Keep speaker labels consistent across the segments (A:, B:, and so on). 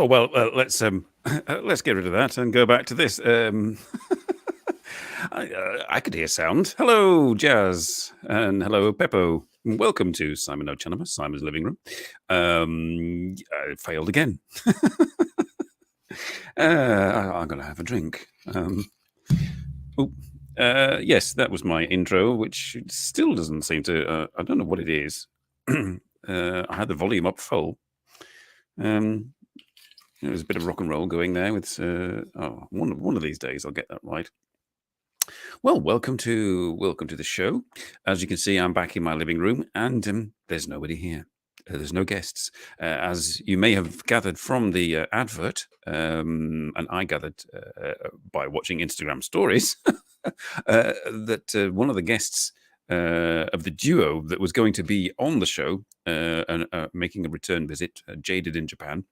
A: Oh well, let's get rid of that and go back to this. I could hear sound. Hello, Jazz, and hello, Peppo. Welcome to Simon NoChaNoMa, Simon's living room. I failed again. I'm gonna have a drink. Yes, that was my intro, which still doesn't seem to. I don't know what it is. I had the volume up full. There's a bit of rock and roll going there with one of these days I'll get that right. Well, welcome to the show. As you can see, I'm back in my living room, and there's nobody here. There's no guests, as you may have gathered from the advert, and I gathered by watching Instagram stories that one of the guests of the duo that was going to be on the show and making a return visit, Jaded in Japan.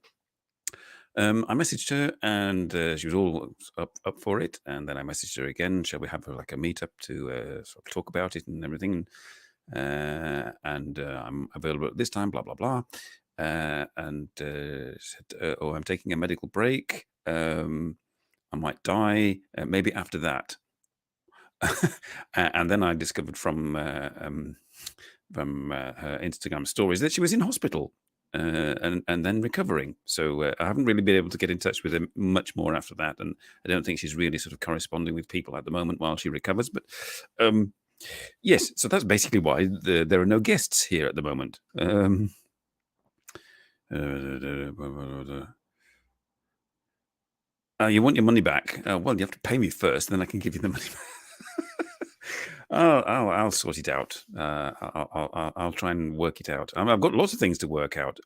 A: I messaged her and she was all up for it. And then I messaged her again. Shall we have like a meetup to sort of talk about it and everything? And I'm available at this time, blah, blah, blah. And said, oh, I'm taking a medical break. I might die. Maybe after that. And then I discovered from her Instagram stories that she was in hospital. And then recovering. So I haven't really been able to get in touch with her much more after that, and I don't think she's really sort of corresponding with people at the moment while she recovers. But yes, so that's basically why there are no guests here at the moment. You want your money back? Well, you have to pay me first, then I can give you the money back. I'll sort it out. I'll try and work it out. I've got lots of things to work out.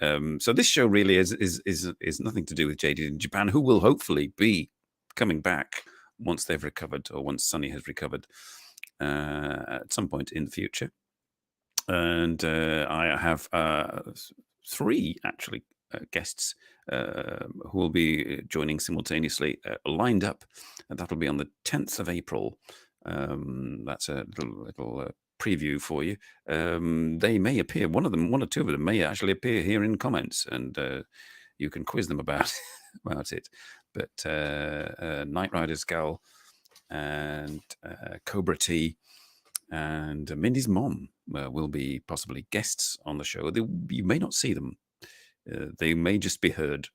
A: So this show really is nothing to do with Jaded in Japan, who will hopefully be coming back once they've recovered, or once Sunny has recovered at some point in the future. And I have three actually guests who will be joining simultaneously lined up, and that'll be on the 10th of April. That's a little preview for you. They may appear, one or two of them may actually appear here in comments, and you can quiz them about it. But Night Rider's Gal and Cobra T and Mindy's mom will be possibly guests on the show. You may not see them. They may just be heard.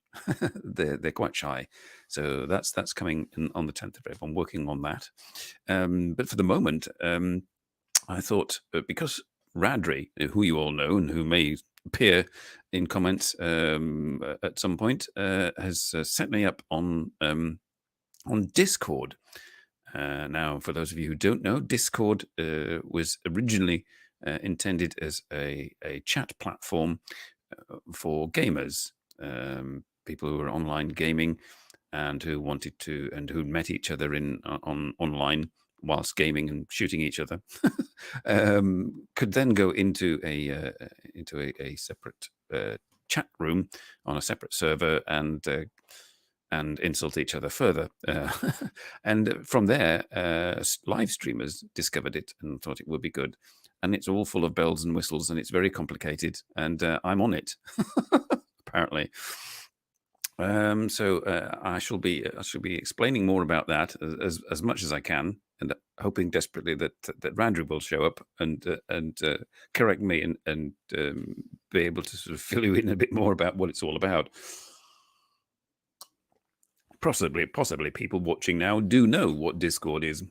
A: They're quite shy, so that's coming on the 10th of April. I'm working on that, but for the moment, I thought because Radri, who you all know and who may appear in comments at some point, has set me up on Discord. Now, for those of you who don't know, Discord was originally intended as a chat platform for gamers, people who were online gaming and who wanted to, and who met each other online whilst gaming and shooting each other, could then go into a separate chat room on a separate server and insult each other further. And from there, live streamers discovered it and thought it would be good. And it's all full of bells and whistles, and it's very complicated. And I'm on it, apparently. So I shall be explaining more about that as much as I can, and hoping desperately that Randrew will show up and correct me and be able to sort of fill you in a bit more about what it's all about. Possibly people watching now do know what Discord is.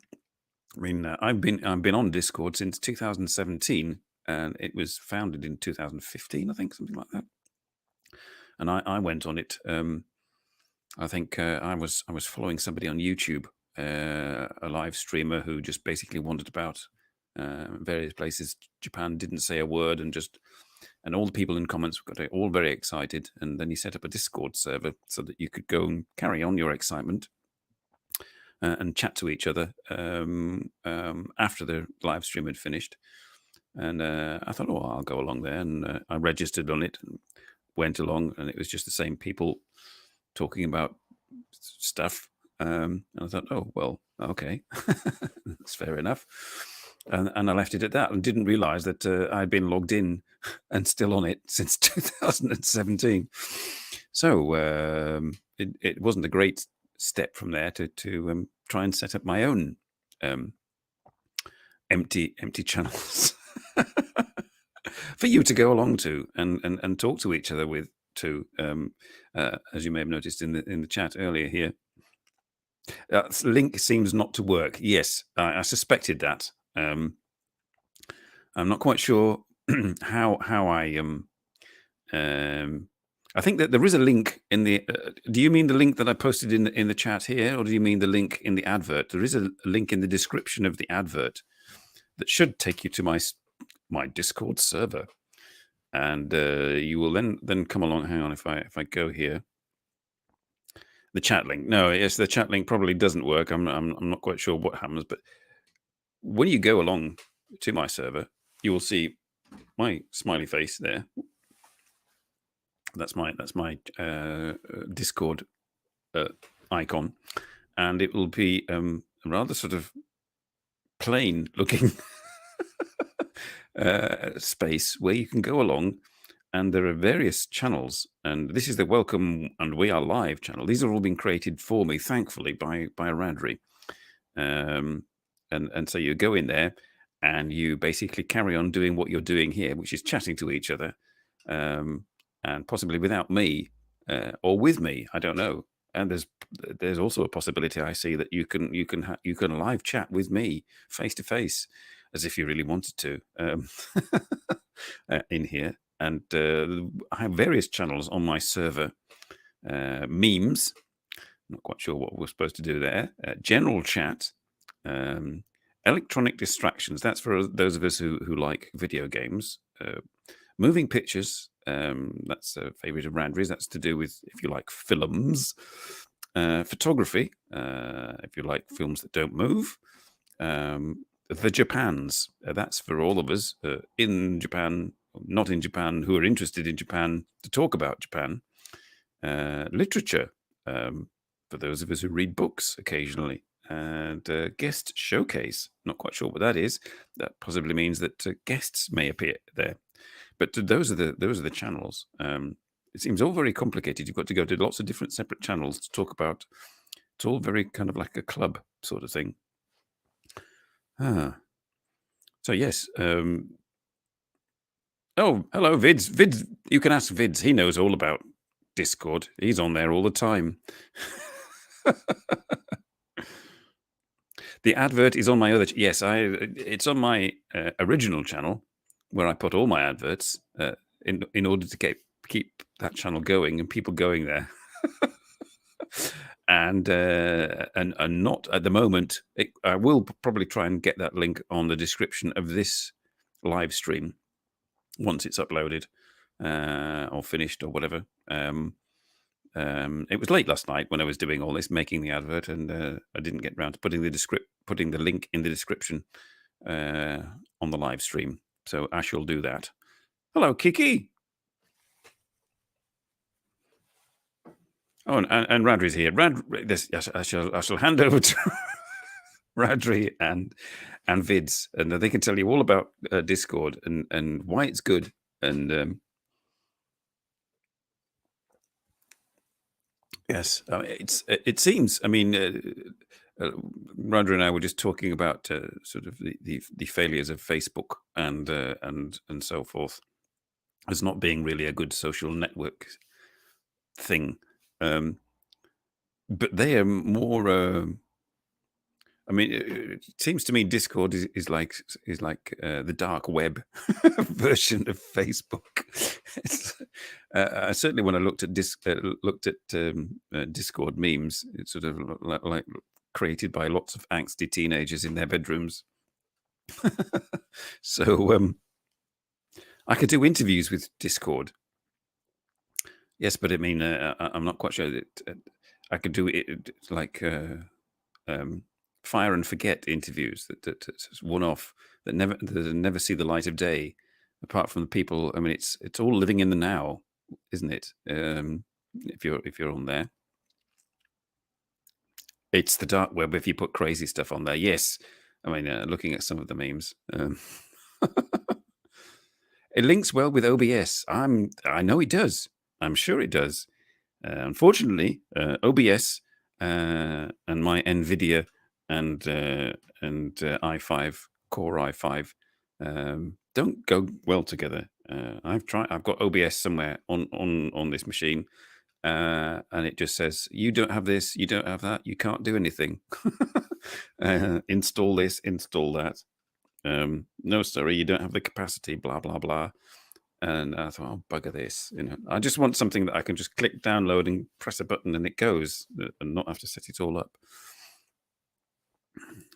A: I mean, I've been on Discord since 2017, and it was founded in 2015, I think, something like that. And I went on it. I think I was following somebody on YouTube, a live streamer who just basically wandered about various places. Japan, didn't say a word, and all the people in comments got all very excited. And then he set up a Discord server so that you could go and carry on your excitement and chat to each other after the live stream had finished. And I thought, oh, I'll go along there. And I registered on it and went along, and it was just the same people talking about stuff. And I thought, oh, well, okay, that's fair enough. And I left it at that and didn't realize that I'd been logged in and still on it since 2017. So it wasn't a great step from there to try and set up my own empty channels for you to go along to and talk to each other with too. As you may have noticed in the chat earlier here, link seems not to work. Yes, I suspected that. I'm not quite sure how I think that there is a link in the. Do you mean the link that I posted in the chat here, or do you mean the link in the advert? There is a link in the description of the advert that should take you to my Discord server, and you will then come along. Hang on, if I go here, the chat link. No, yes, the chat link probably doesn't work. I'm not quite sure what happens, but when you go along to my server, you will see my smiley face there. That's my Discord icon, and it will be a rather sort of plain looking space where you can go along, and there are various channels, and this is the Welcome and We Are Live channel. These have all been created for me, thankfully, by Radri. And so you go in there and you basically carry on doing what you're doing here, which is chatting to each other, and possibly without me or with me, I don't know. And there's also a possibility I see that you can live chat with me face to face, as if you really wanted to, in here. And I have various channels on my server. Memes, not quite sure what we're supposed to do there. General chat, electronic distractions. That's for those of us who like video games. Moving pictures. That's a favorite of Randry's. That's to do with, if you like, films. Photography, if you like films that don't move. The Japans. That's for all of us in Japan, not in Japan, who are interested in Japan, to talk about Japan. Literature, for those of us who read books occasionally. And guest showcase. Not quite sure what that is. That possibly means that guests may appear there. But those are the channels. It seems all very complicated. You've got to go to lots of different separate channels to talk about. It's all very kind of like a club sort of thing. So yes. Oh, hello, Vids. Vids, you can ask Vids. He knows all about Discord. He's on there all the time. The advert is on my other. Yes, it's on my original channel, where I put all my adverts in order to keep that channel going and people going there. and not at the moment. I will probably try and get that link on the description of this live stream once it's uploaded or finished or whatever. It was late last night when I was doing all this, making the advert, and I didn't get around to putting the link in the description on the live stream. So I shall do that. Hello, Kiki. Oh, and Radri's here. I shall hand over to Radri and Vids, and they can tell you all about Discord and why it's good. And yes, it seems. I mean, Radri and I were just talking about sort of the failures of Facebook and so forth as not being really a good social network thing. But they are more. I mean, it seems to me Discord is like the dark web version of Facebook. Certainly, when I looked at Discord memes, it's sort of like created by lots of angsty teenagers in their bedrooms. So I could do interviews with Discord. Yes, but I mean, I'm not quite sure that I could do it like fire and forget interviews that one-off that never see the light of day. Apart from the people, I mean, it's all living in the now, isn't it? If you're on there, it's the dark web. If you put crazy stuff on there, yes. I mean, looking at some of the memes, it links well with OBS. I know it does. I'm sure it does. Unfortunately, OBS and my NVIDIA and i5 Core i5 don't go well together. I've got OBS somewhere on this machine, and it just says, "You don't have this, you don't have that, you can't do anything." Install this, install that. No, sorry, you don't have the capacity. Blah blah blah. And I thought, oh, bugger this. I just want something that I can just click download and press a button and it goes, and not have to set it all up.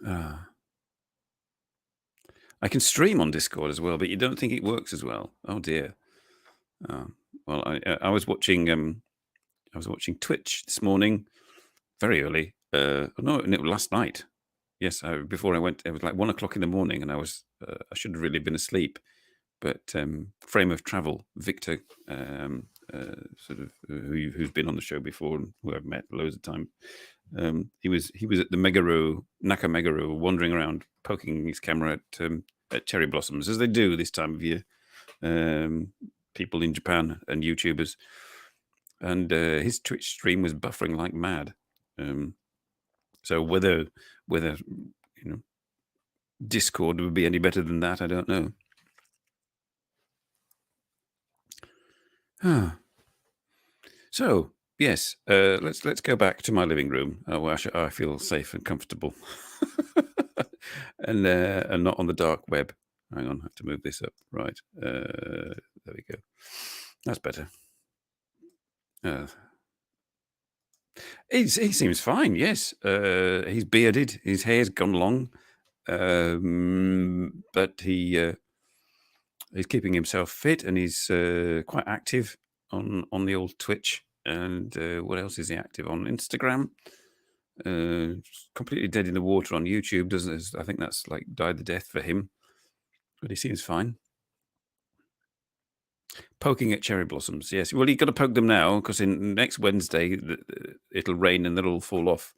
A: I can stream on Discord as well, but you don't think it works as well. Oh dear. Well, I was watching Twitch this morning, very early. No, and it was last night. Yes, before I went, it was like 1 o'clock in the morning, and I should have really been asleep. But Frame of Travel, Victor, sort of who's been on the show before and who I've met loads of times, he was at the Naka Meguro, wandering around, poking his camera at cherry blossoms, as they do this time of year. People in Japan and YouTubers, and his Twitch stream was buffering like mad. So whether Discord would be any better than that, I don't know. So yes, let's go back to my living room, where I feel safe and comfortable, and not on the dark web. Hang on, I have to move this up. Right, there we go. That's better. He seems fine. Yes, he's bearded. His hair's gone long, but he's keeping himself fit, and he's quite active on the old Twitch. And what else is he active on? Instagram. Completely dead in the water on YouTube. Doesn't? I think that's like died the death for him. But he seems fine. Poking at cherry blossoms. Yes. Well, you've got to poke them now, because next Wednesday it'll rain and they'll all fall off.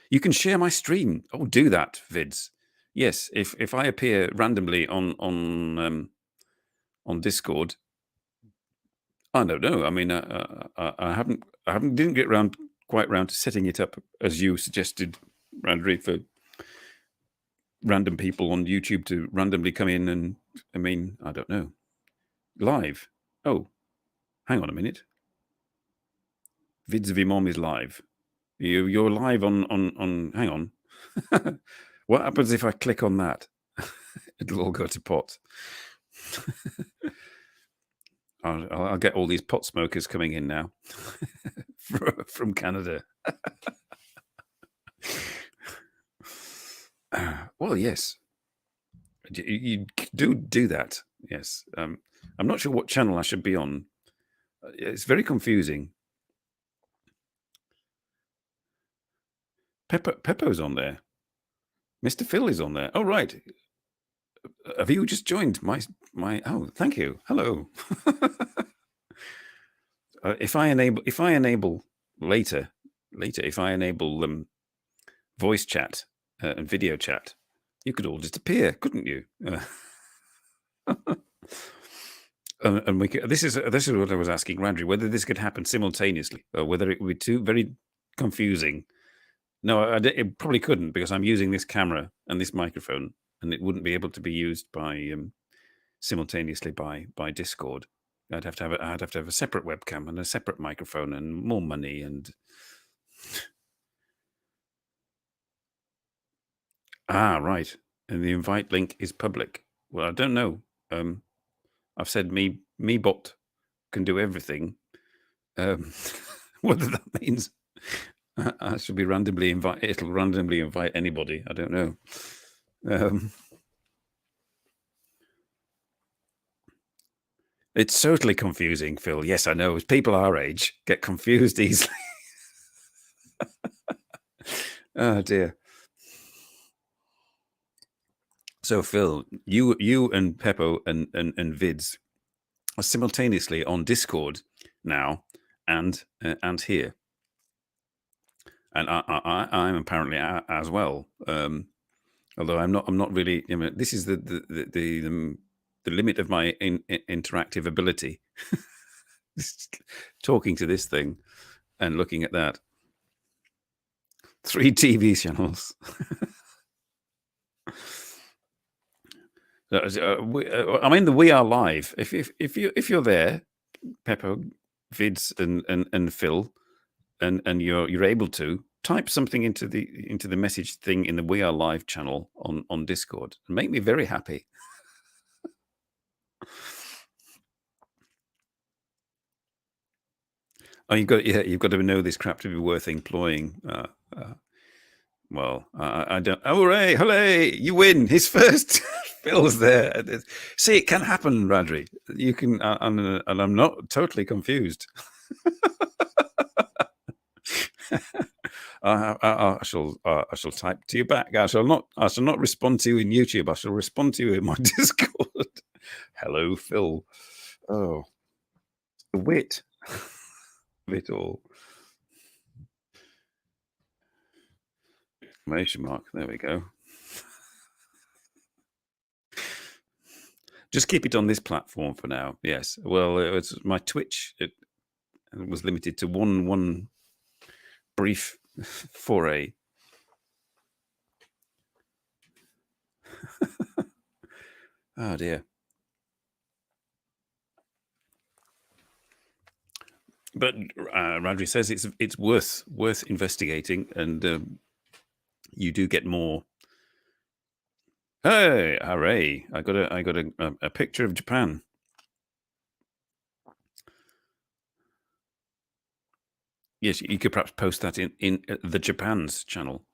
A: You can share my stream. Oh, do that, Vids. Yes. If I appear randomly on Discord, I don't know. I mean, I didn't get quite round to setting it up as you suggested, Randry, for random people on YouTube to randomly come in, and I mean, I don't know. Live. Oh, hang on a minute. Vids of Imom is live. You're live on. Hang on. What happens if I click on that? It'll all go to pot. I'll get all these pot smokers coming in now from Canada. Well, yes, you do that. Yes, I'm not sure what channel I should be on. It's very confusing. Peppo's on there. Mr. Phil is on there. Oh, right. Have you just joined my? Oh, thank you. Hello. If I enable later, if I enable voice chat and video chat, you could all just appear, couldn't you? And we could, this is what I was asking Randry, whether this could happen simultaneously, or whether it would be very confusing. No, it probably couldn't, because I'm using this camera and this microphone, and it wouldn't be able to be used by simultaneously by Discord. I'd have to have a separate webcam and a separate microphone and more money. And right. And the invite link is public. Well, I don't know. I've said me bot can do everything. Whether that means I should be randomly invite. It'll randomly invite anybody. I don't know. It's totally confusing, Phil. Yes, I know. People our age get confused easily. Oh dear. So Phil, you and Peppo and Vids are simultaneously on Discord now and here, and I'm apparently as well. Although I'm not really. I mean, this is the limit of my interactive ability. talking to this thing and looking at that. 3 TV channels. I mean, we are live. If you're there, Peppo, Vids, and Phil, and you're able to type something into the message thing in the We Are Live channel on Discord, and make me very happy. Oh, you've got to know this crap to be worth employing. Well, I don't. Oh, hooray! You win. He's first. Phil's there. See, it can happen, Radri. You can, and I'm not totally confused. I shall type to you back. I shall not respond to you in YouTube. I shall respond to you in my Discord. Hello, Phil. Oh, the wit of it all. Exclamation mark. There we go. Just keep it on this platform for now. Yes. Well, it's my Twitch. It was limited to one brief foray. Oh dear. But Radri says it's worth investigating, and you do get more. Hey, hooray! I got a picture of Japan. Yes, you could perhaps post that in the Japan's channel.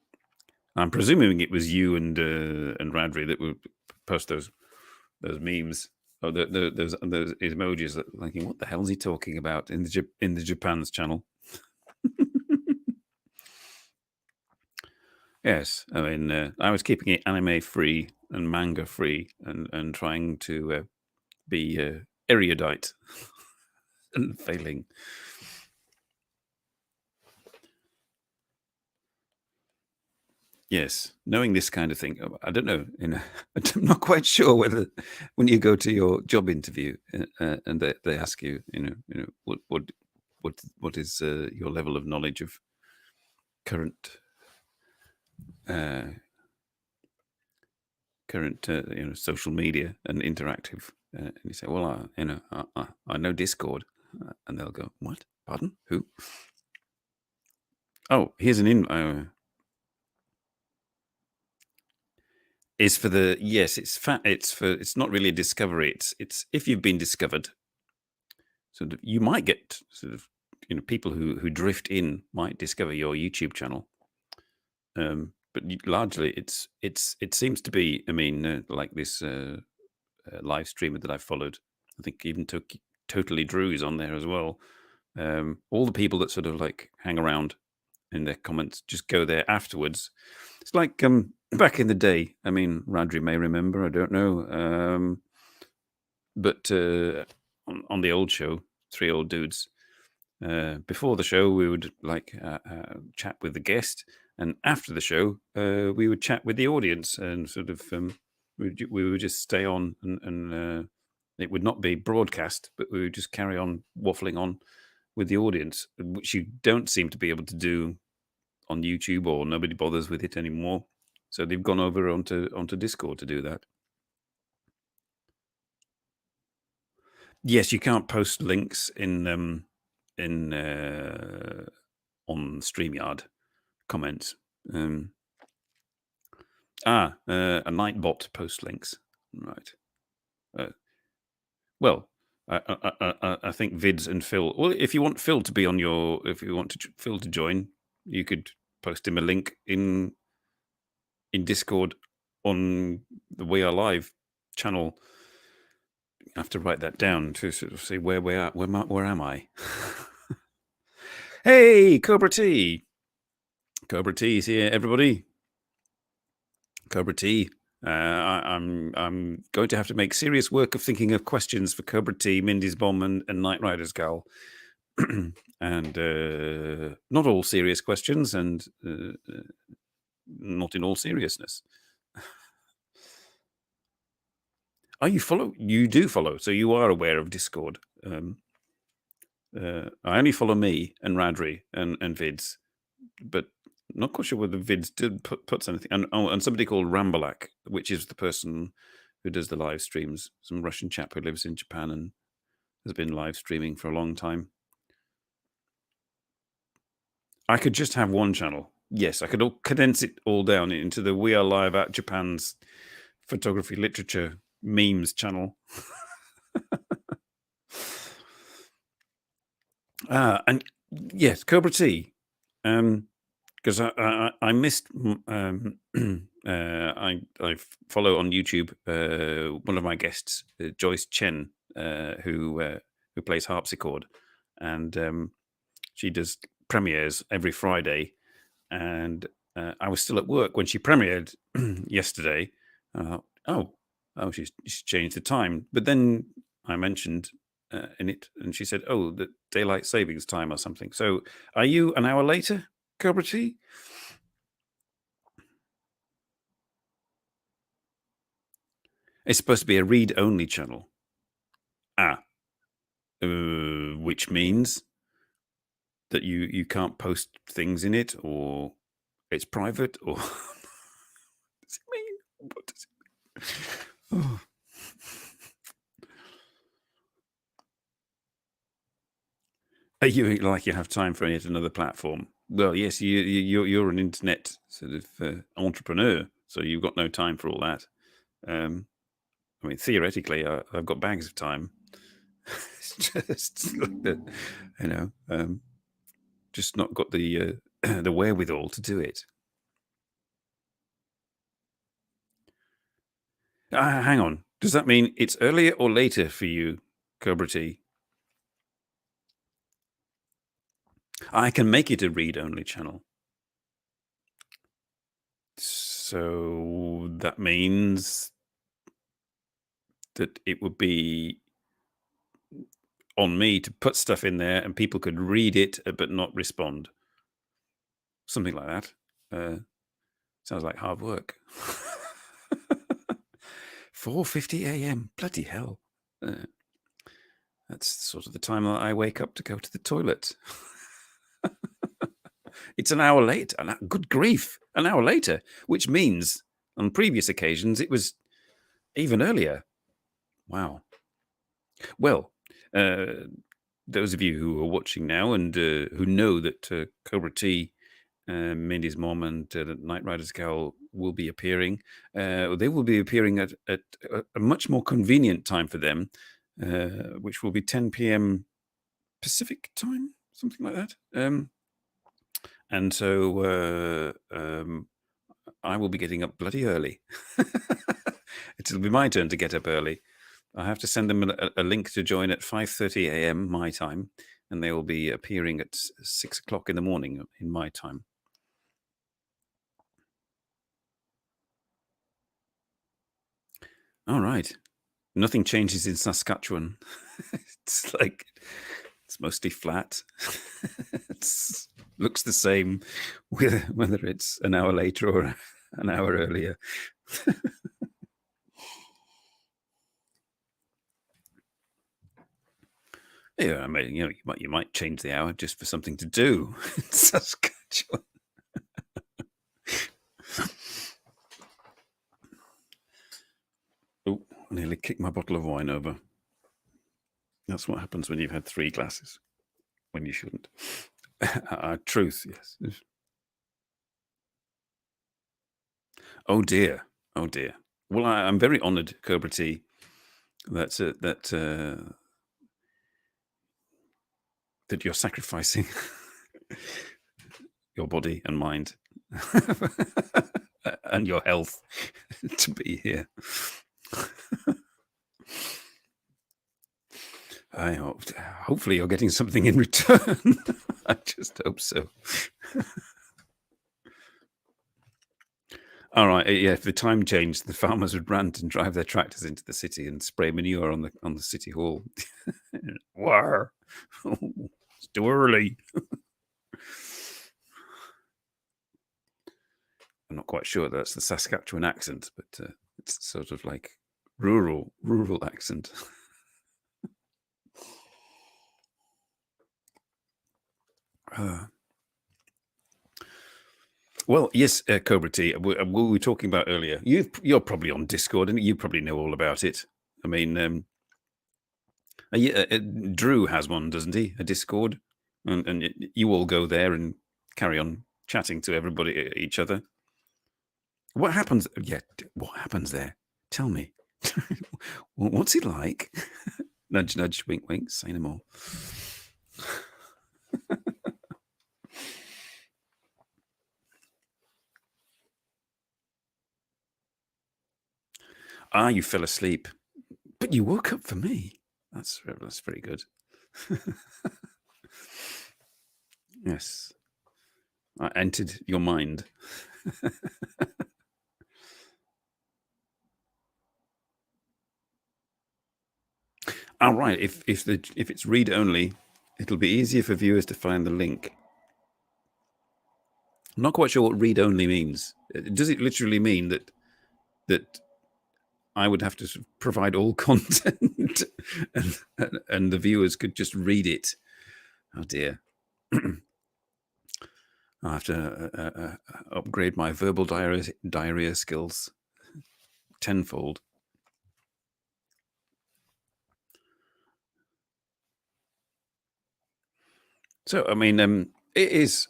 A: I'm presuming it was you and Radri that would post those memes. Oh, those emojis that thinking, what the hell is he talking about in the Japan's channel? Yes, I mean, I was keeping it anime free and manga free, and trying to be erudite and failing. Yes, knowing this kind of thing, I don't know. I'm not quite sure whether when you go to your job interview and they ask you, what is your level of knowledge of current social media and interactive, and you say, well, I know Discord, and they'll go, what? Pardon? Who? Oh, here's an is for the yes. It's not really a discovery. It's if you've been discovered. So you might get sort of people who drift in might discover your YouTube channel. But largely, it seems to be. I mean, like this live streamer that I followed. I think even Totally Drew is on there as well. All the people that sort of like hang around in their comments just go there afterwards. It's like back in the day. I mean, Radri may remember. I don't know. But on the old show, Three Old Dudes. Before the show, we would like chat with the guest, and after the show, we would chat with the audience, and sort of we would just stay on, and it would not be broadcast, but we would just carry on waffling on with the audience, which you don't seem to be able to do on YouTube, or nobody bothers with it anymore. So they've gone over onto Discord to do that. Yes, you can't post links in on StreamYard comments. A Nightbot post links, right? Well, I think Vids and Phil. Well, if you want Phil to be on if you want Phil to join, you could post him a link in Discord on the We Are Live channel. I have to write that down to sort of say where we are. Where am I? Hey, Cobra T. Cobra T is here, everybody. Cobra T. I'm going to have to make serious work of thinking of questions for Cobra T, Mindy's Bomb, and Night Rider's Gal. And not all serious questions, and not in all seriousness. Oh, you follow? You do follow, so you are aware of Discord. I only follow me and Radri and Vids, but not quite sure whether Vids did puts anything. And somebody called Rambalak, which is the person who does the live streams. Some Russian chap who lives in Japan and has been live streaming for a long time. I could just have one channel. Yes, I could condense it all down into the We Are Live at Japan's photography literature memes channel. And yes, Cobra T. Because I missed. I follow on YouTube one of my guests, Joyce Chen, who plays harpsichord, and she does premieres every Friday. And I was still at work when she premiered yesterday. Oh, she's changed the time. But then I mentioned in it, and she said, "Oh, the daylight savings time or something." So, are you an hour later, Cobra T? It's supposed to be a read-only channel. Which means that you can't post things in it, or it's private, or what does it mean? What does it mean? Oh. Are you like you have time for yet another platform? Well, yes, you're an internet sort of entrepreneur, so you've got no time for all that. I mean, theoretically, I've got bags of time. It's just just not got the the wherewithal to do it. Hang on, does that mean it's earlier or later for you, Cobra T? I can make it a read-only channel. So that means that it would be on me to put stuff in there and people could read it but not respond. Something like that. Sounds like hard work. 4:50 a.m. Bloody hell. That's sort of the time that I wake up to go to the toilet. It's an hour late. Good grief, an hour later, which means on previous occasions it was even earlier. Wow. Well, those of you who are watching now and who know that Cobra T, Mindy's mom, and Night Rider's Cowl will be appearing, they will be appearing at a much more convenient time for them, which will be 10 p.m. Pacific time, something like that. And so I will be getting up bloody early. It'll be my turn to get up early. I have to send them a link to join at 5:30 a.m. my time, and they will be appearing at 6 o'clock in the morning in my time. All right. Nothing changes in Saskatchewan. It's like it's mostly flat. It looks the same whether it's an hour later or an hour earlier. Yeah, I mean, you might change the hour just for something to do in Saskatchewan. Oh, I nearly kicked my bottle of wine over. That's what happens when you've had 3 glasses, when you shouldn't. Truth, yes. Oh dear, oh dear. Well, I'm very honoured, Cobra T, that you're sacrificing your body and mind and your health to be here. Hopefully you're getting something in return. I just hope so. All right, yeah. If the time changed, the farmers would rant and drive their tractors into the city and spray manure on the city hall. War, it's too early. I'm not quite sure that's the Saskatchewan accent, but it's sort of like rural accent. Uh, well, yes, Cobra T. What we were talking about earlier. You're probably on Discord, and you probably know all about it. I mean, Drew has one, doesn't he? A Discord, and you all go there and carry on chatting to everybody, each other. What happens? Yeah, what happens there? Tell me. What's it like? Nudge, nudge, wink, wink. Say no more. You fell asleep, but you woke up for me. That's very good. Yes, I entered your mind. All right. If it's read only, it'll be easier for viewers to find the link. I'm not quite sure what read only means. Does it literally mean that I would have to sort of provide all content and the viewers could just read it? Oh dear. I have to upgrade my verbal diarrhea skills tenfold. So, I mean, it is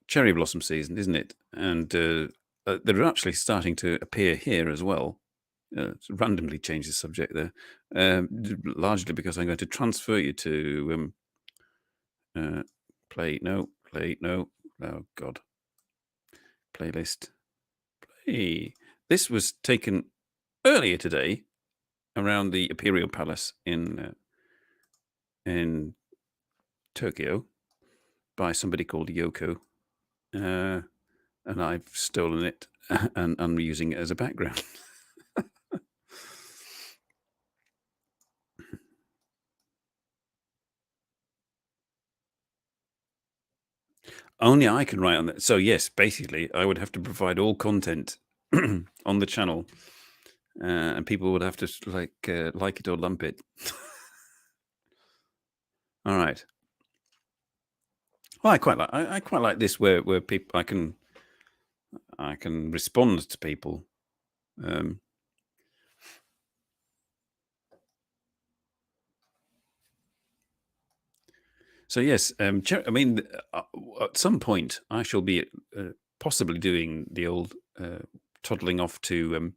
A: cherry blossom season, isn't it? And they're actually starting to appear here as well. Randomly change the subject there, largely because I'm going to transfer you to play. No, oh God, playlist. Play. This was taken earlier today around the Imperial Palace in Tokyo by somebody called Yoko, and I've stolen it and I'm using it as a background. Only I can write on that. So yes, basically, I would have to provide all content on the channel, and people would have to like it or lump it. All right. Well, I quite like this where people I can respond to people. So yes, I mean, at some point I shall be possibly doing the old toddling off to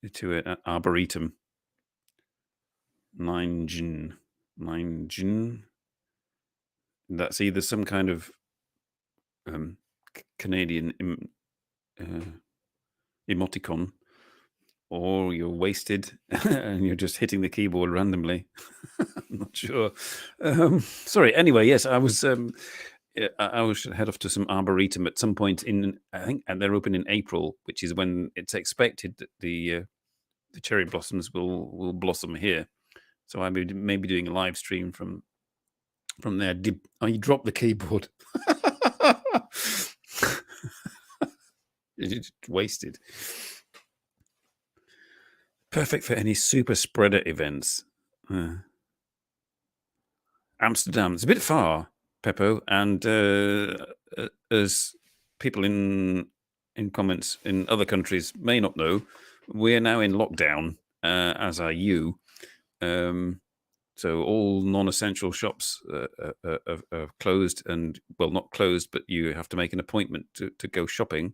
A: an arboretum. 9 Jin. That's either some kind of Canadian emoticon, or you're wasted and you're just hitting the keyboard randomly. I'm not sure. Sorry. Anyway, yes, I was head off to some arboretum at some point I think, and they're open in April, which is when it's expected that the cherry blossoms will blossom here. So I may be doing a live stream from there. You dropped the keyboard. It's wasted. Perfect for any super spreader events. Amsterdam. It's a bit far, Peppo, and as people in comments in other countries may not know, we're now in lockdown, as are you. So all non-essential shops are closed, and well, not closed, but you have to make an appointment to go shopping.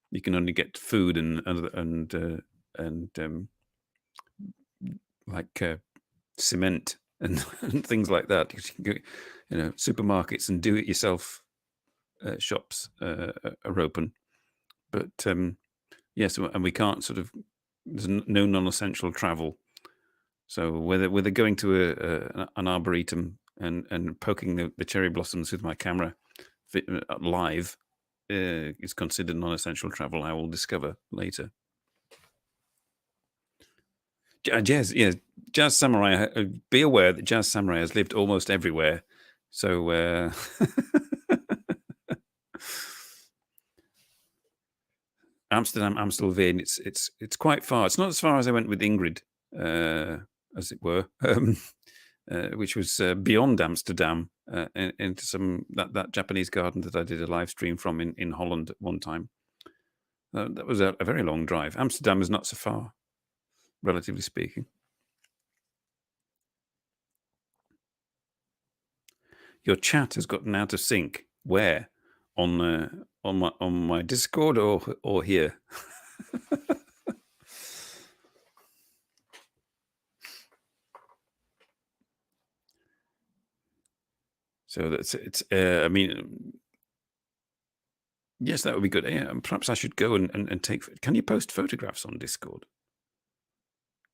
A: You can only get food and like cement and things like that. You can go, supermarkets and do-it-yourself shops are open, but yes, and we can't there's no non-essential travel. So whether going to an arboretum and poking the cherry blossoms with my camera live is considered non-essential travel. I will discover later. Jazz Samurai. Be aware that Jazz Samurai has lived almost everywhere. So Amsterdam, Amstelveen. It's quite far. It's not as far as I went with Ingrid, as it were. which was beyond Amsterdam, into that Japanese garden that I did a live stream from in Holland at one time. That was a very long drive. Amsterdam is not so far, relatively speaking. Your chat has gotten out of sync. Where? On my Discord or here? So it's. I mean, yes, that would be good. Yeah, perhaps I should go and take. Can you post photographs on Discord?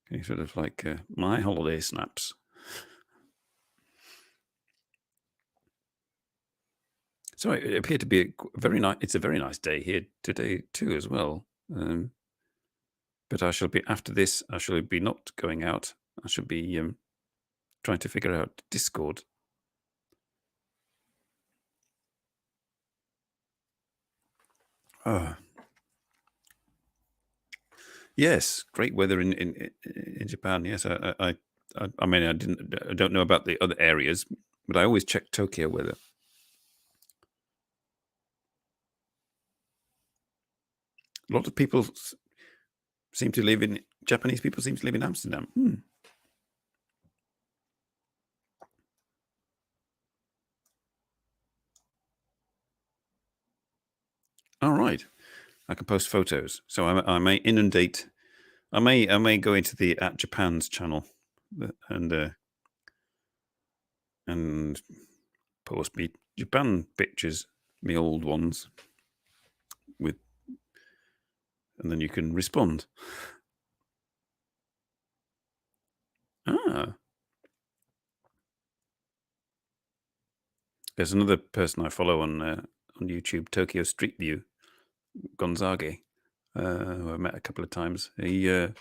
A: Can you sort of like my holiday snaps? So it appeared to be a very nice. It's a very nice day here today too, as well. But I shall be after this. I shall be not going out. I shall be trying to figure out Discord. Oh. Yes, great weather in Japan. Yes, I mean, I don't know about the other areas, but I always check Tokyo weather. A lot of people seem to live in Japanese people seem to live in Amsterdam. All right, I can post photos, so I may inundate. I may go into the @Japan's channel and post me Japan pictures, me old ones, and then you can respond. Ah. There's another person I follow on YouTube, Tokyo Street View, Gonzage, who I've met a couple of times. He's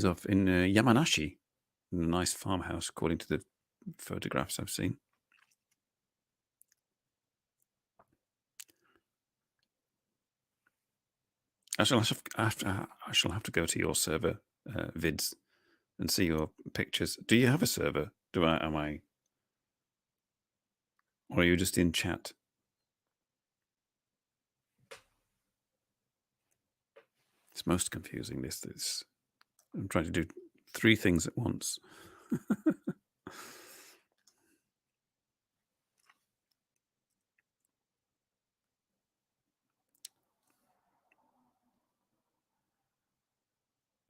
A: off in Yamanashi, in a nice farmhouse, according to the photographs I've seen. I shall have to go to your server, vids, and see your pictures. Do you have a server? Am I? Or are you just in chat? It's most confusing, this. I'm trying to do 3 things at once.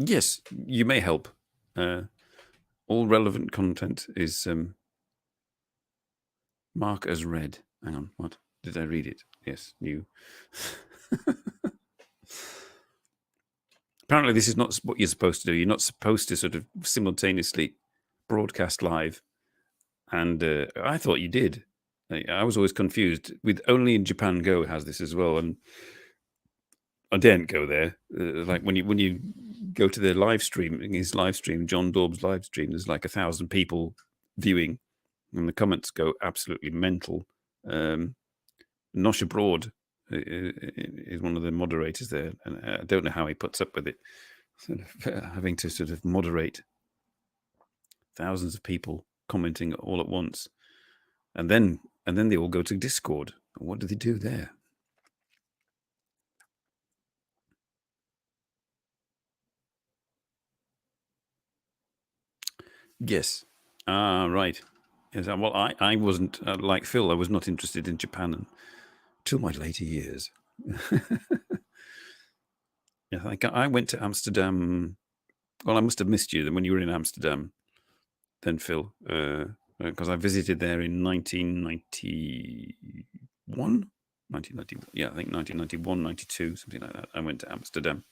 A: Yes, you may help. All relevant content is mark as read. Hang on, what? Did I read it? Yes, new. Apparently, this is not what you're supposed to do. You're not supposed to sort of simultaneously broadcast live. And I thought you did. I was always confused. With only in Japan Go has this as well, and I daren't go there. Like when you go to the live stream, his live stream, John Daub's live stream, there's like 1,000 people viewing, and the comments go absolutely mental. Nosh Abroad is one of the moderators there, and I don't know how he puts up with it, sort of having to sort of moderate thousands of people commenting all at once, and then they all go to Discord. What do they do there? Yes. Right. Yes, well, I wasn't like Phil. I was not interested in Japan until my later years. Yeah, like I went to Amsterdam. Well, I must have missed you then when you were in Amsterdam. Then Phil, because I visited there in 1991. 1991. Yeah, I think 1991, 92, something like that. I went to Amsterdam.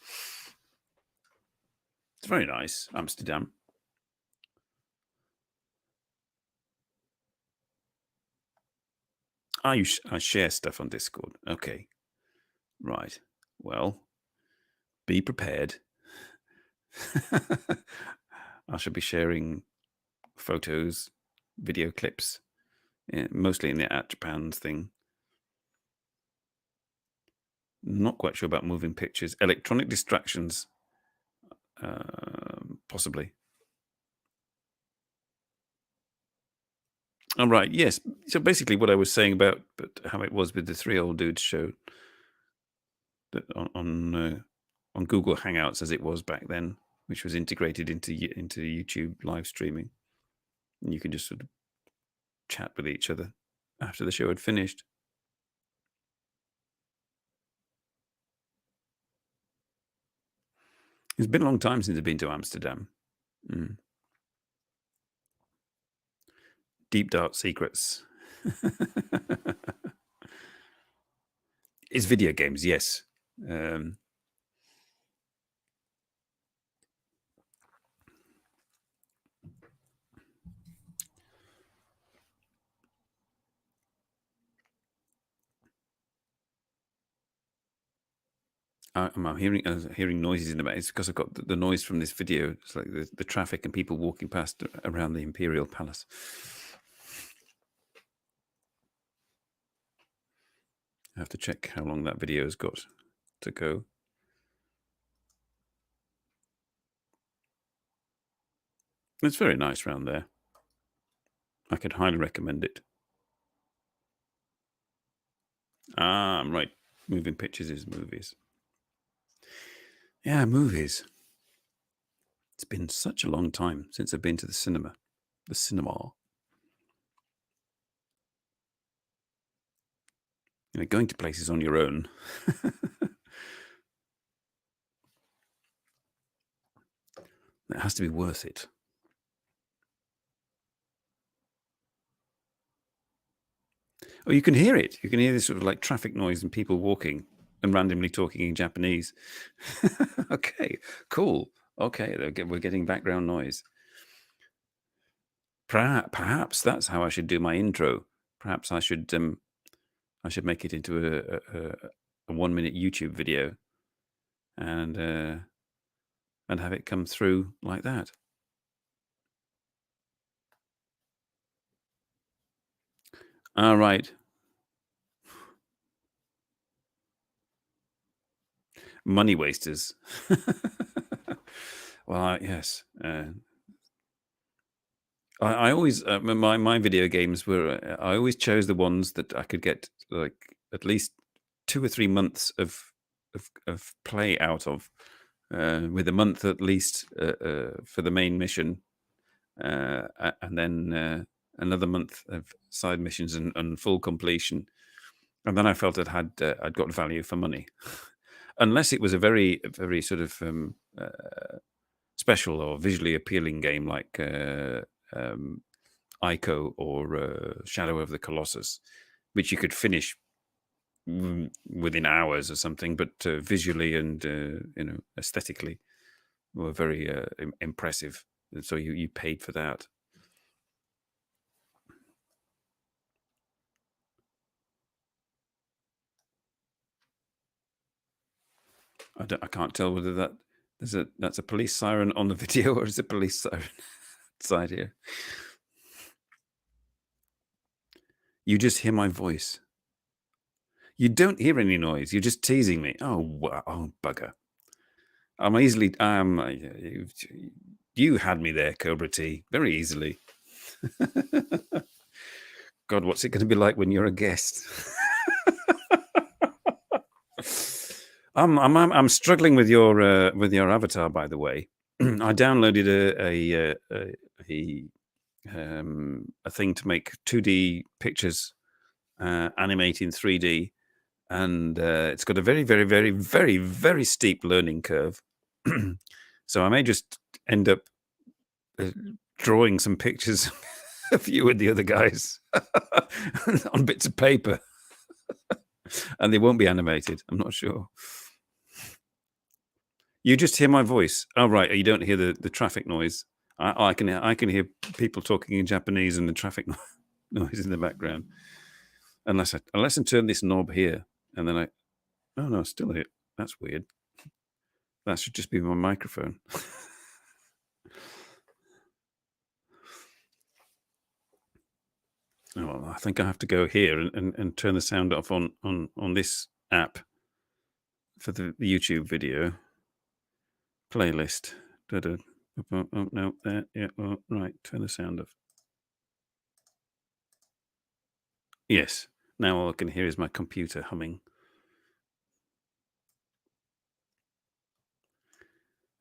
A: It's very nice, Amsterdam. I share stuff on Discord. Okay. Right. Well, be prepared. I shall be sharing photos, video clips, mostly in the @Japan's thing. Not quite sure about moving pictures. Electronic distractions, possibly. Oh, right. Yes. So basically, what I was saying about how it was with the three old dudes show that on Google Hangouts as it was back then, which was integrated into YouTube live streaming, and you could just sort of chat with each other after the show had finished. It's been a long time since I've been to Amsterdam. Mm. Deep dark secrets. It's video games, yes. I'm hearing noises in the back. It's because I've got the noise from this video. It's like the traffic and people walking past around the Imperial Palace. I have to check how long that video's got to go. It's very nice round there. I could highly recommend it. Ah, right. Moving pictures is movies. Yeah, movies. It's been such a long time since I've been to the cinema. The cinema. You know, going to places on your own. It has to be worth it. Oh, you can hear it. You can hear this sort of like traffic noise and people walking and randomly talking in Japanese. Okay, cool. Okay, we're getting background noise. Perhaps that's how I should do my intro. Perhaps I should make it into a 1-minute YouTube video and have it come through like that. All right. Money wasters. Well, yes. I always my video games were I always chose the ones that I could get like at least 2 or 3 months of play out of, with a month at least for the main mission, and then another month of side missions and full completion, and then I felt I'd got value for money, unless it was a very sort of special or visually appealing game like Ico or Shadow of the Colossus, which you could finish within hours or something, but visually and aesthetically were very impressive. And so you paid for that. I can't tell whether that's a police siren on the video or is a police siren side here. You just hear my voice. You don't hear any noise. You're just teasing me. Oh, bugger. I'm easily. You had me there, Cobra T, very easily. God, what's it going to be like when you're a guest? I'm struggling with your avatar, by the way. I downloaded a thing to make 2D pictures, animate in 3D, and it's got a very, very, very, very, very steep learning curve. So I may just end up drawing some pictures of you and the other guys on bits of paper, and they won't be animated. I'm not sure. You just hear my voice. Oh, right. You don't hear the traffic noise. I can hear people talking in Japanese and the traffic noise in the background. Unless I turn this knob here, and then oh no, still here. That's weird. That should just be my microphone. Oh, well, I think I have to go here and turn the sound off on this app for the YouTube video playlist. Oh, no, there. Yeah, right. Turn the sound off. Yes. Now all I can hear is my computer humming.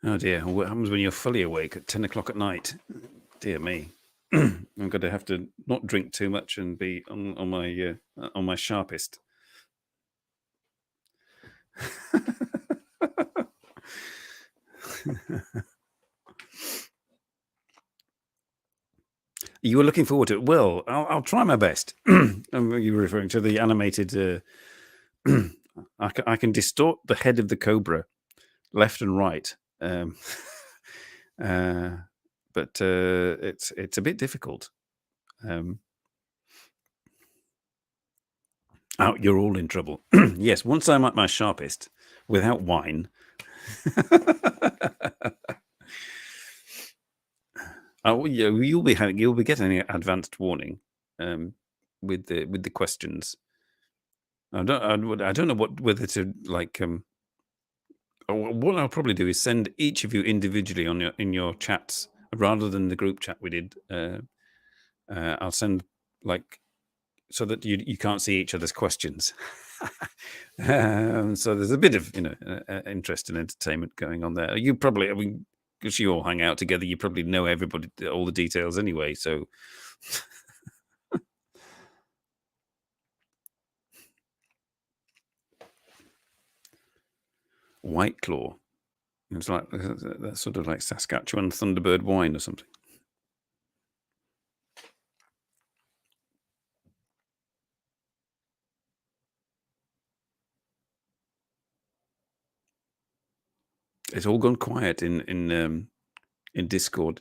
A: Oh dear. What happens when you're fully awake at 10 o'clock at night? Dear me. I'm going to have to not drink too much and be on my sharpest. You were looking forward to it. Well, I'll try my best. You were referring to the animated. I can distort the head of the cobra left and right, but it's a bit difficult. Oh, you're all in trouble. Yes, once I'm at my sharpest, without wine. Oh, yeah, you'll be getting an advanced warning with the questions. I don't know whether to like. What I'll probably do is send each of you individually in your chats rather than the group chat we did. I'll send like so that you can't see each other's questions. So there's a bit of interest and entertainment going on there. You probably, I mean, because you all hang out together, you probably know everybody, all the details anyway. So White Claw, it's like that's sort of like Saskatchewan Thunderbird wine or something. It's all gone quiet in Discord.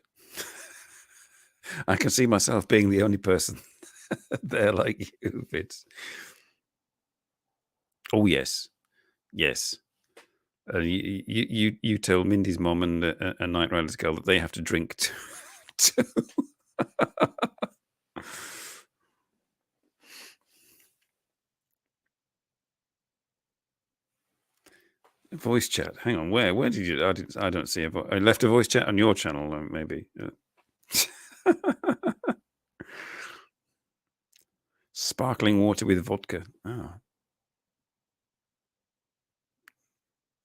A: I can see myself being the only person there like you, Fitz. Oh yes, yes. You tell Mindy's mom and Night Rider's girl that they have to drink too. Voice chat. Hang on, where did you? I don't see I left a voice chat on your channel, maybe. Sparkling water with vodka. Oh,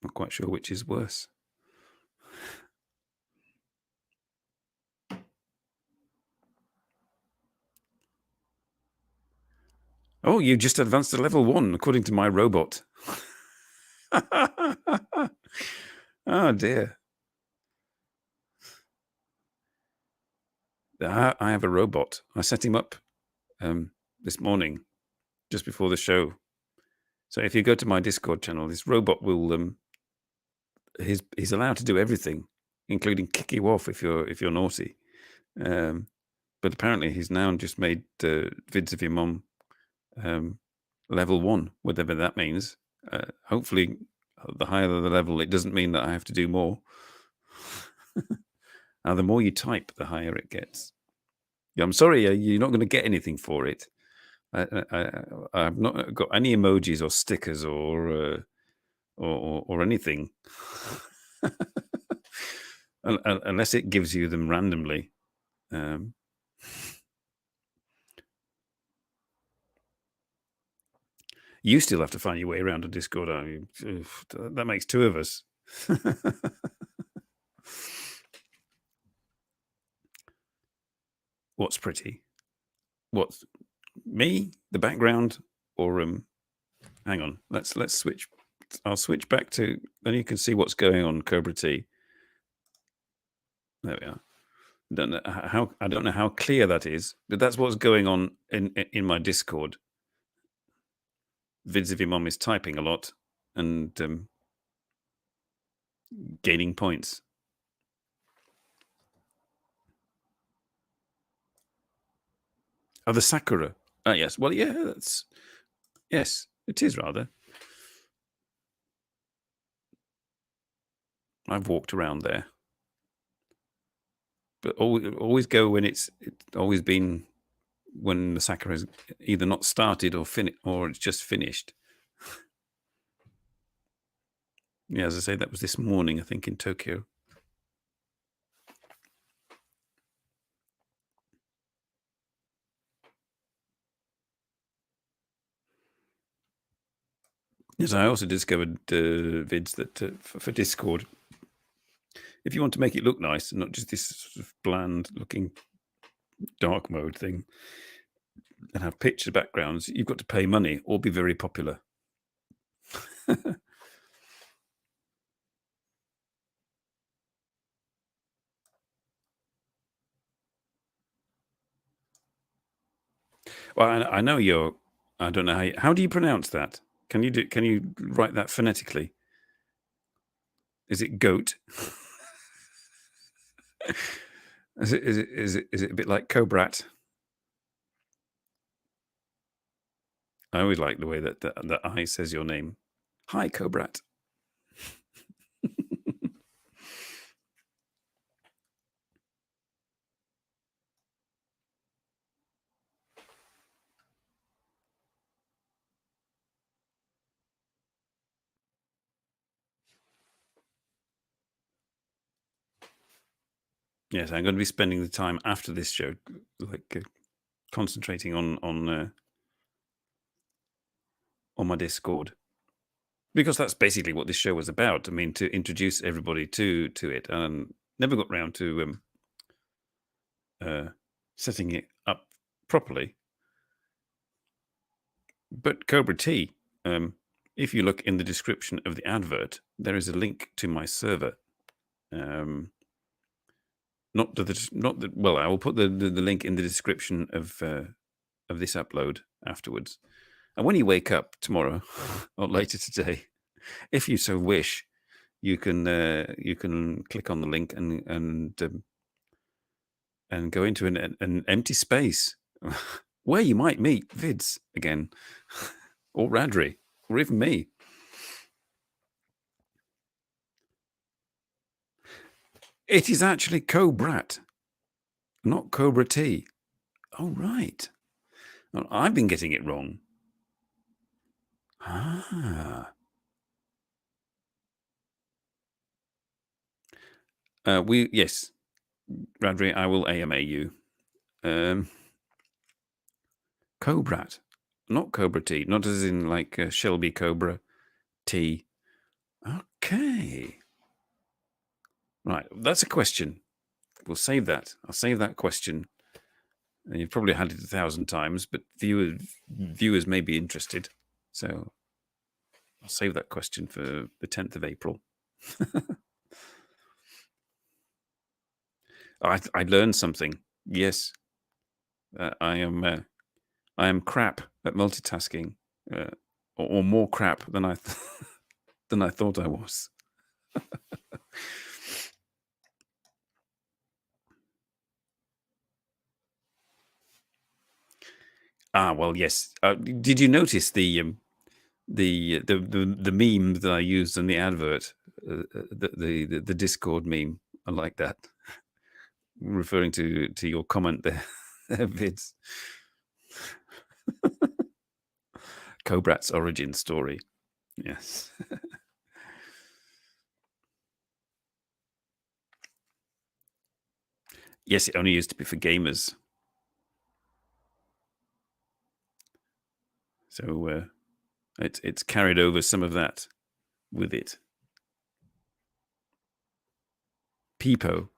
A: not quite sure which is worse. Oh, you just advanced to level 1, according to my robot. Oh dear. I have a robot. I set him up this morning, just before the show. So if you go to my Discord channel, this robot will he's allowed to do everything, including kick you off if you're naughty. But apparently he's now just made vids of your mum level 1, whatever that means. Hopefully, the higher the level, it doesn't mean that I have to do more. Now, the more you type, the higher it gets. Yeah, I'm sorry, you're not going to get anything for it. I've not got any emojis or stickers or anything, unless it gives you them randomly. You still have to find your way around on Discord, aren't you? That makes 2 of us. What's pretty? What's me? The background? Or hang on. Let's switch. I'll switch back to. Then you can see what's going on. Cobra T. There we are. I don't know how clear that is, but that's what's going on in my Discord. Vids of your mom is typing a lot and gaining points. Oh, the Sakura. Yes. Well, yeah, that's... Yes, it is rather. I've walked around there. But always go when it's always been when the Sakura has either not started or it's just finished. Yeah, as I say, that was this morning, I think, in Tokyo. Yes, I also discovered vids that for Discord, if you want to make it look nice and not just this sort of bland-looking dark mode thing, and have picture backgrounds, you've got to pay money or be very popular. Well, I know you're. I don't know how do you pronounce that? Can you write that phonetically? Is it goat? Is it a bit like Cobrat? I always like the way that I says your name. Hi, Cobrat. Yes, I'm going to be spending the time after this show, like concentrating on my Discord, because that's basically what this show was about. I mean, to introduce everybody to it, and never got round to setting it up properly. But Cobra T, if you look in the description of the advert, there is a link to my server. Not the well, I will put the link in the description of this upload afterwards. And when you wake up tomorrow or later today, if you so wish, you can click on the link and go into an empty space where you might meet Vids again, or Radri, or even me. It is actually Cobrat, not Cobra T. Oh, right. Well, I've been getting it wrong. Ah. Yes, Radri, I will AMA you. Cobrat, not Cobra T, not as in like Shelby Cobra T. Okay. Right, that's a question. We'll save that. I'll save that question. And you've probably had it 1,000 times, but viewers may be interested. So I'll save that question for the 10th of April. I learned something. Yes, I am crap at multitasking, or more crap than I than I thought I was. Well, yes. Did you notice the meme that I used in the advert, the Discord meme? I like that, referring to your comment there, Vids. Cobrat's origin story. Yes. Yes, it only used to be for gamers. So it's carried over some of that with it. Peepo.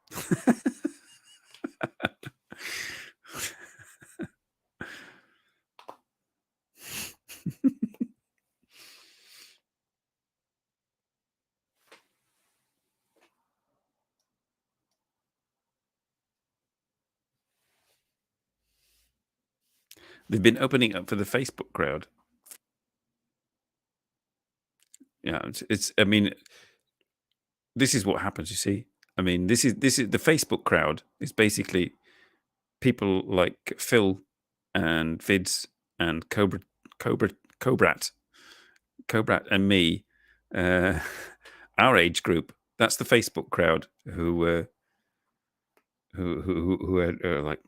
A: They've been opening up for the Facebook crowd. Yeah, it's. I mean, this is what happens. You see, I mean, this is the Facebook crowd is basically people like Phil and Vids and Cobrat, and me, our age group. That's the Facebook crowd who are like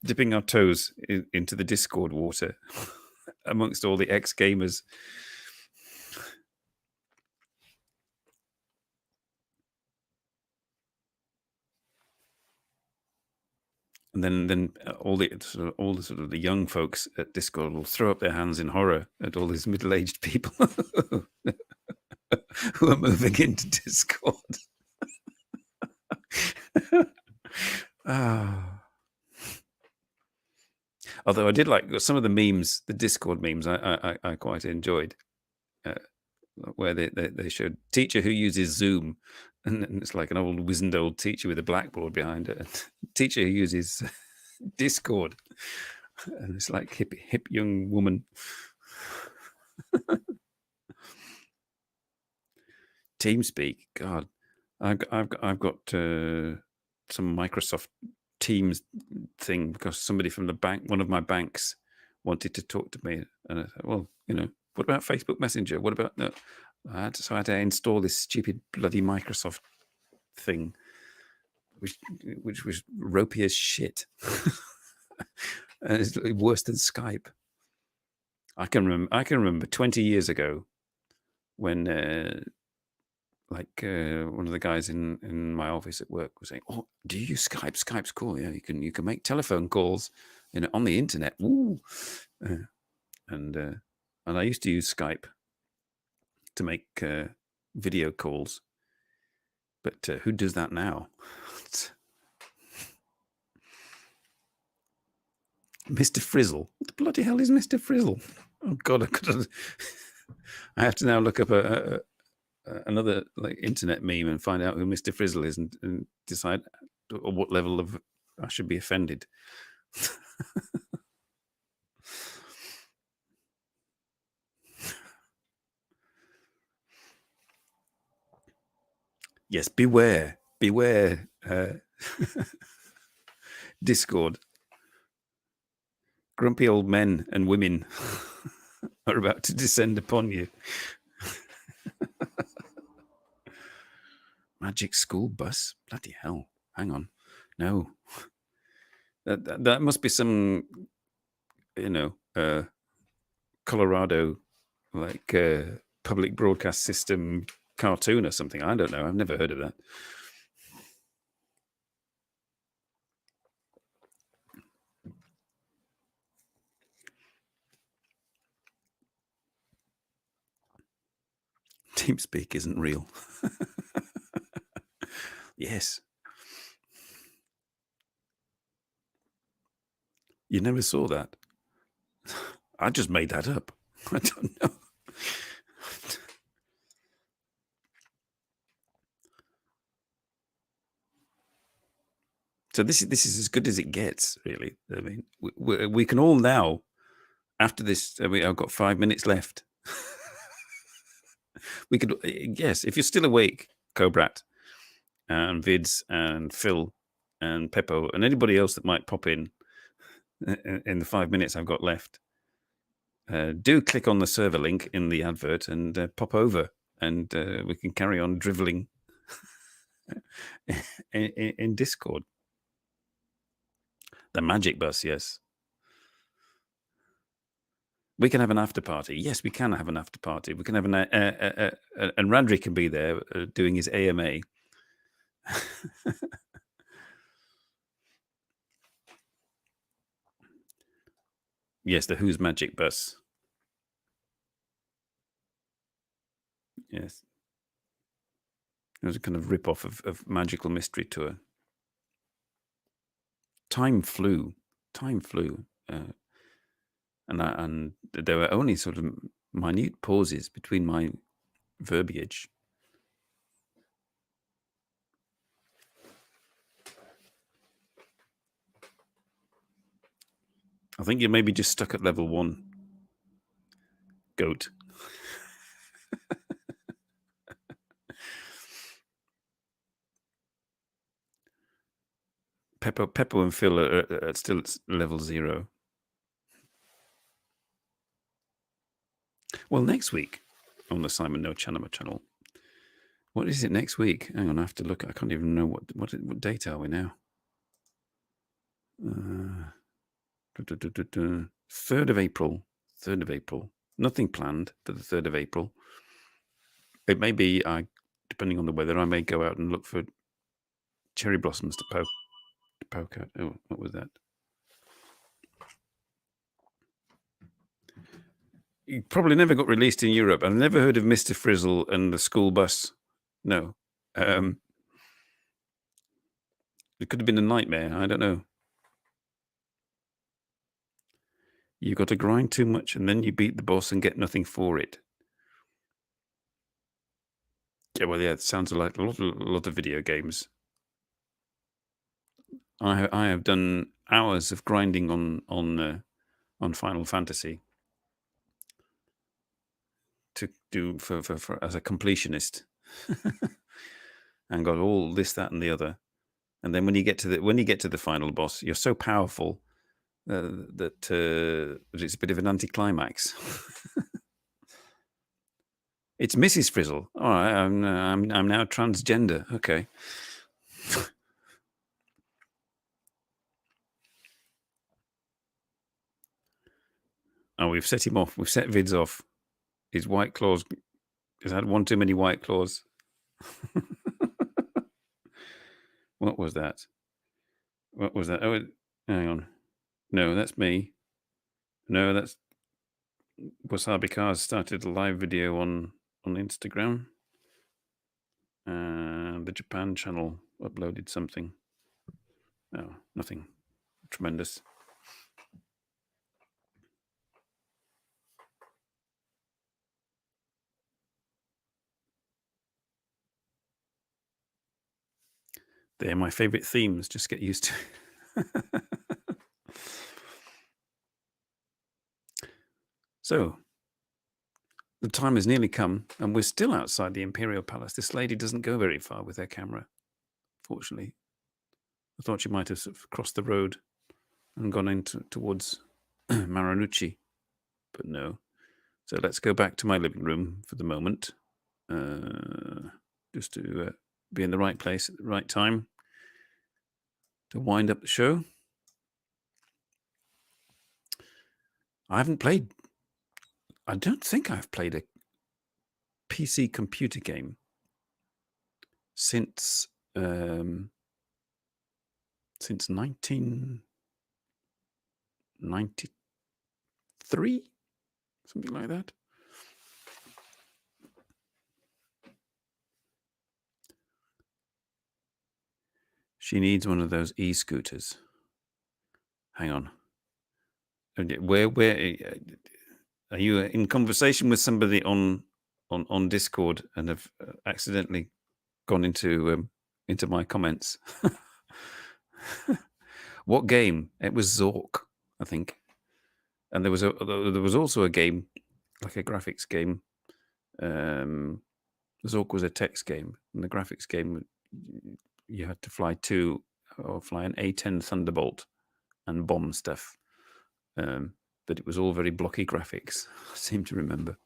A: dipping our toes into the Discord water amongst all the ex-gamers. And then all the sort of the young folks at Discord will throw up their hands in horror at all these middle-aged people who are moving into Discord. Although I did like some of the memes, the Discord memes, I quite enjoyed, where they showed teacher who uses Zoom, and it's like an old wizened old teacher with a blackboard behind it, and teacher who uses Discord, and it's like hip young woman. TeamSpeak, God, I've got some Microsoft Teams thing because somebody from the bank, one of my banks, wanted to talk to me, and I said, well, what about Facebook Messenger? What about no? So I had to install this stupid bloody Microsoft thing, which was ropey as shit, and it's worse than Skype. I can remember 20 years ago when one of the guys in my office at work was saying, "Oh, do you use Skype? Skype's cool. Yeah, you can make telephone calls, on the internet." Ooh, and I used to use Skype to make video calls, but who does that now? Mr. Frizzle. What the bloody hell is Mr. Frizzle? Oh God, I have to now look up another internet meme and find out who Mr. Frizzle is and decide at what level of I should be offended. Yes, beware Discord. Grumpy old men and women are about to descend upon you. Magic school bus? Bloody hell. Hang on. No. That must be some, Colorado, public broadcast system cartoon or something. I don't know. I've never heard of that. TeamSpeak isn't real. Yes. You never saw that? I just made that up. I don't know. So this is as good as it gets, really. I mean, we can all now, after this, I've got 5 minutes left. We could, yes, if you're still awake, Cobrat and Vids and Phil and Peppo and anybody else that might pop in the 5 minutes I've got left, do click on the server link in the advert and pop over, and we can carry on driveling in Discord. The magic bus, yes. We can have an after party. Yes, we can have an after party. We can have and Randri can be there doing his AMA. Yes, the Who's Magic Bus. Yes. It was a kind of rip-off of Magical Mystery Tour. Time flew. And there were only sort of minute pauses between my verbiage. I think you're maybe just stuck at level 1. Goat. Peppo and Phil are still at level 0. Well, next week on the Simon NoChaNoMa channel. What is it next week? Hang on, I have to look. I can't even know what date are we now. 3rd of April. 3rd of April. Nothing planned for the 3rd of April. It may be, depending on the weather, I may go out and look for cherry blossoms to poke out. Oh, what was that? He probably never got released in Europe. I've never heard of Mr. Frizzle and the school bus. No. It could have been a nightmare. I don't know. You've got to grind too much and then you beat the boss and get nothing for it. Yeah, well, yeah, it sounds like a lot of video games. I have done hours of grinding on Final Fantasy to do for as a completionist, and got all this, that, and the other. And then when you get to the final boss, you're so powerful that it's a bit of an anticlimax. It's Mrs. Frizzle. All right, I'm now transgender. Okay. Oh, we've set him off. We've set Vids off. His White Claws has had one too many White Claws. What was that? What was that? Oh, hang on. No, that's me. No, that's Wasabi Cars started a live video on Instagram. The Japan channel uploaded something. No, nothing tremendous. They're my favorite themes. Just get used to it. So, the time has nearly come, and we're still outside the Imperial Palace. This lady doesn't go very far with her camera, fortunately. I thought she might have sort of crossed the road and gone towards Marinucci, but no. So let's go back to my living room for the moment, just to be in the right place at the right time to wind up the show. I don't think I've played a PC computer game since 1993, something like that. She needs one of those e-scooters. Hang on. Where are you in conversation with somebody on Discord and have accidentally gone into my comments? What game? It was Zork, I think. And there was also a game, like a graphics game. Zork was a text game, and the graphics game, you had to fly an A10 Thunderbolt and bomb stuff. But it was all very blocky graphics, I seem to remember.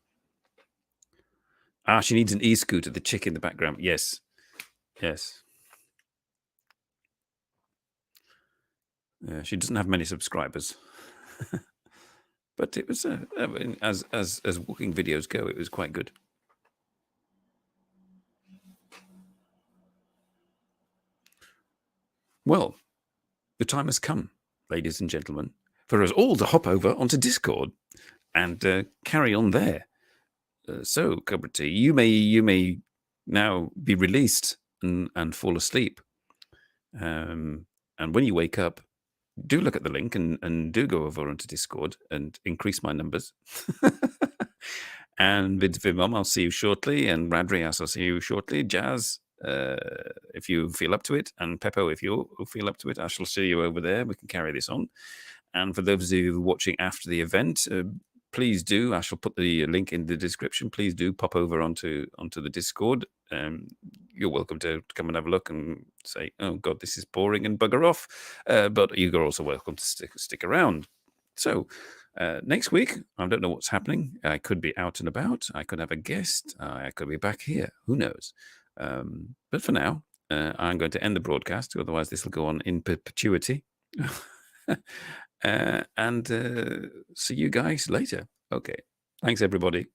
A: She needs an e-scooter, the chick in the background. Yes. She doesn't have many subscribers. But it was, as walking videos go, it was quite good. Well, the time has come, ladies and gentlemen, for us all to hop over onto Discord and carry on there. So, Cobra T, you may now be released and fall asleep. And when you wake up, do look at the link and do go over onto Discord and increase my numbers. And Vidsvimom, I'll see you shortly. And Radrias, I'll see you shortly. Jazz, if you feel up to it. And Peppo, if you feel up to it, I shall see you over there. We can carry this on. And for those of you watching after the event, please do. I shall put the link in the description. Please do pop over onto the Discord. You're welcome to come and have a look and say, "Oh God, this is boring," and bugger off. But you're also welcome to stick around. So next week, I don't know what's happening. I could be out and about. I could have a guest. I could be back here. Who knows? But for now, I'm going to end the broadcast. Otherwise, this will go on in perpetuity. And see you guys later. Okay. Thanks, everybody.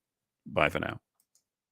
A: Bye for now.